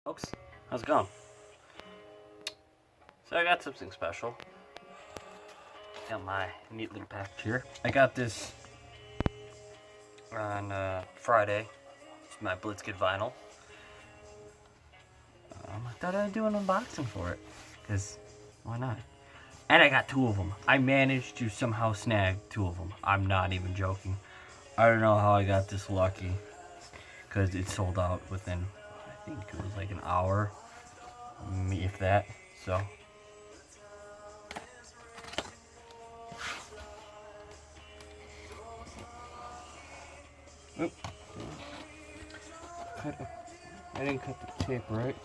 Folks, how's it going? So I got something special. Got my neat little package here. I got this on Friday. It's my Blitzkid vinyl. I thought I'd do an unboxing for it, because why not? And I got two of them. I managed to somehow snag two of them. I'm not even joking. I don't know how I got this lucky, because it sold out within, I think it was like an hour, if that. So oop. I didn't cut the tape right.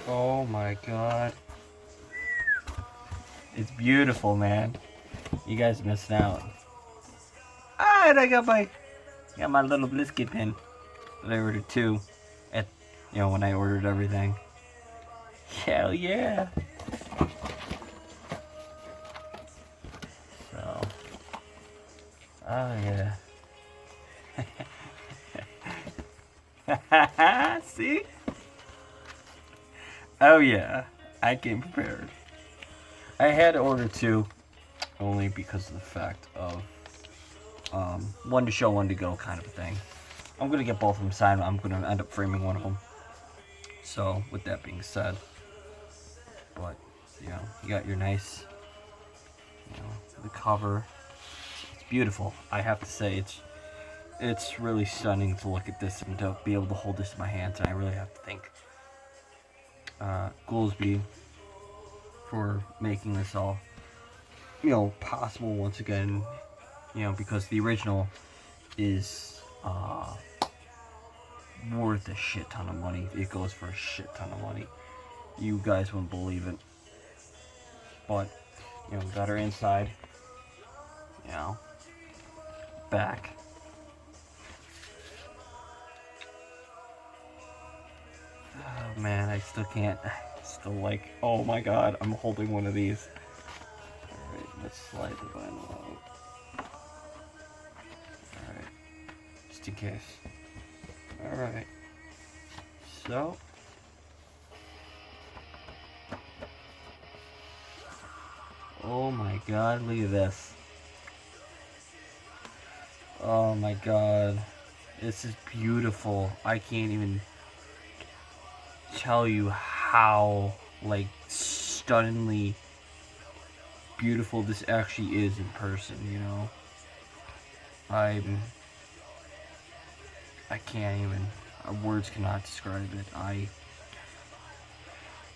Oh my god. It's beautiful, man. You guys missing out. Ah, and I got my little Blitzkid pin that I ordered too at when I ordered everything. Hell yeah. So oh yeah. See? Oh yeah. I came prepared. I had to order two only because of the fact of one to show, one to go kind of a thing. I'm gonna get both of them signed. I'm gonna end up framing one of them. So with that being said, but you got your nice, the cover. It's beautiful. I have to say it's really stunning to look at this and to be able to hold this in my hands. And I really have to thank Goolsby for making this all possible once again. Because the original is worth a shit ton of money. It goes for a shit ton of money. You guys wouldn't believe it. But we got her inside. Back. Oh man, I still can't. Oh my god, I'm holding one of these. Alright, let's slide the vinyl out. Alright, just in case. Alright, so. Oh my god, look at this. Oh my god, this is beautiful. I can't even tell you how stunningly beautiful this actually is in person. I can't even, words cannot describe it. I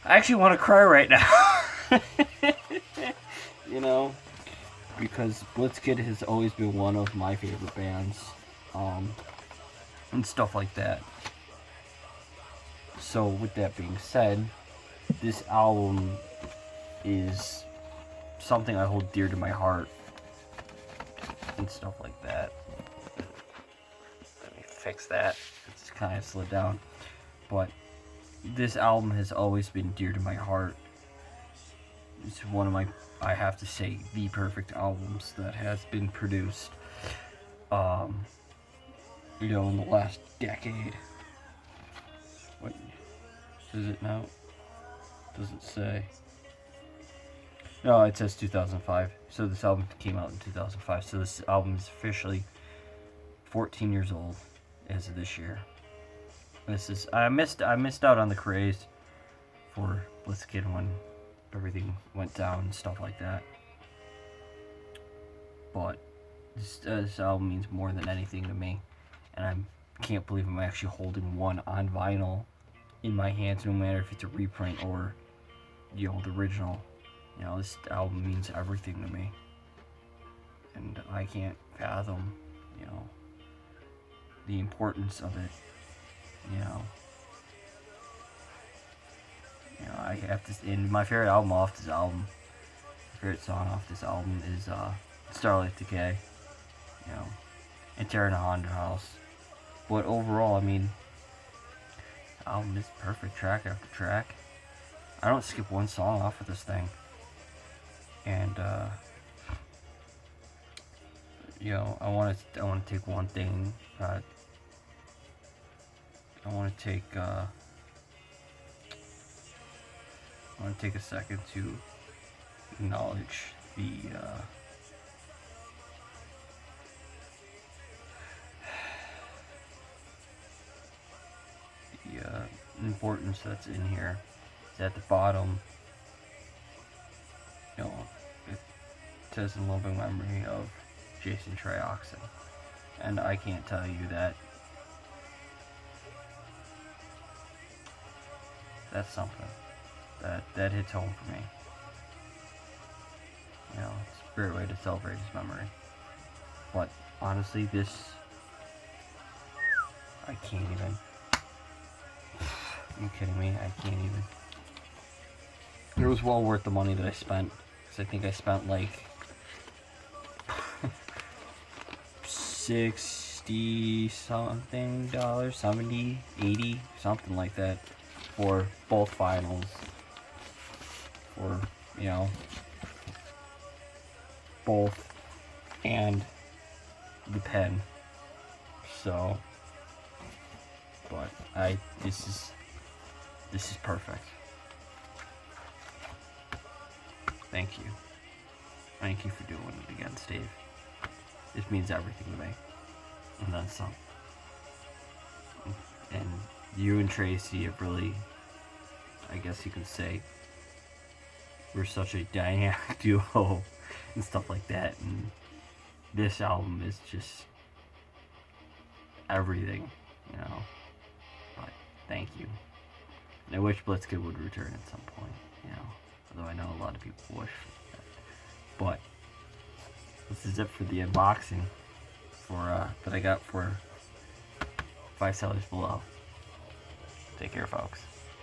actually want to cry right now. Because Blitzkid has always been one of my favorite bands, and stuff like that. So with that being said, this album is something I hold dear to my heart and stuff like that. Let me fix that. It's kind of slid down. But this album has always been dear to my heart. It's one of my, I have to say, the perfect albums that has been produced in the last decade. What is it now? Does it say? No, it says 2005. So this album came out in 2005. So this album is officially 14 years old as of this year. I missed out on the craze for Blitzkid when everything went down and stuff like that. But this album means more than anything to me, and I can't believe I'm actually holding one on vinyl in my hands, no matter if it's a reprint or the original. This album means everything to me, and I can't fathom the importance of it. I have to. And my favorite album off this album, my favorite song off this album is Starlight Decay. And Tearing a Haunted House. But overall, the album is perfect, track after track. I don't skip one song off of this thing. And you know, I want to take one thing. I want to take a second to acknowledge the importance that's in here. It's at the bottom. You know, it says in loving memory of Jason Trioxin, and I can't tell you that that's something that hits home for me. You know, it's a great way to celebrate his memory. But honestly, this, I can't even. Are you kidding me? I can't even. It was well worth the money that I spent, because I think I spent like 60 something dollars, 70, 80, something like that, for both finals. For, you know, both and the pen. So, but this is perfect. Thank you. Thank you for doing it again, Steve. This means everything to me. And then some. And you and Tracy have really, I guess you can say, we're such a dynamic duo and stuff like that. And this album is just everything, you know. But thank you. And I wish Blitzkid would return at some point, you know. Although I know a lot of people wish that. But this is it for the unboxing for that I got for 5 Cellars Below. Take care, folks.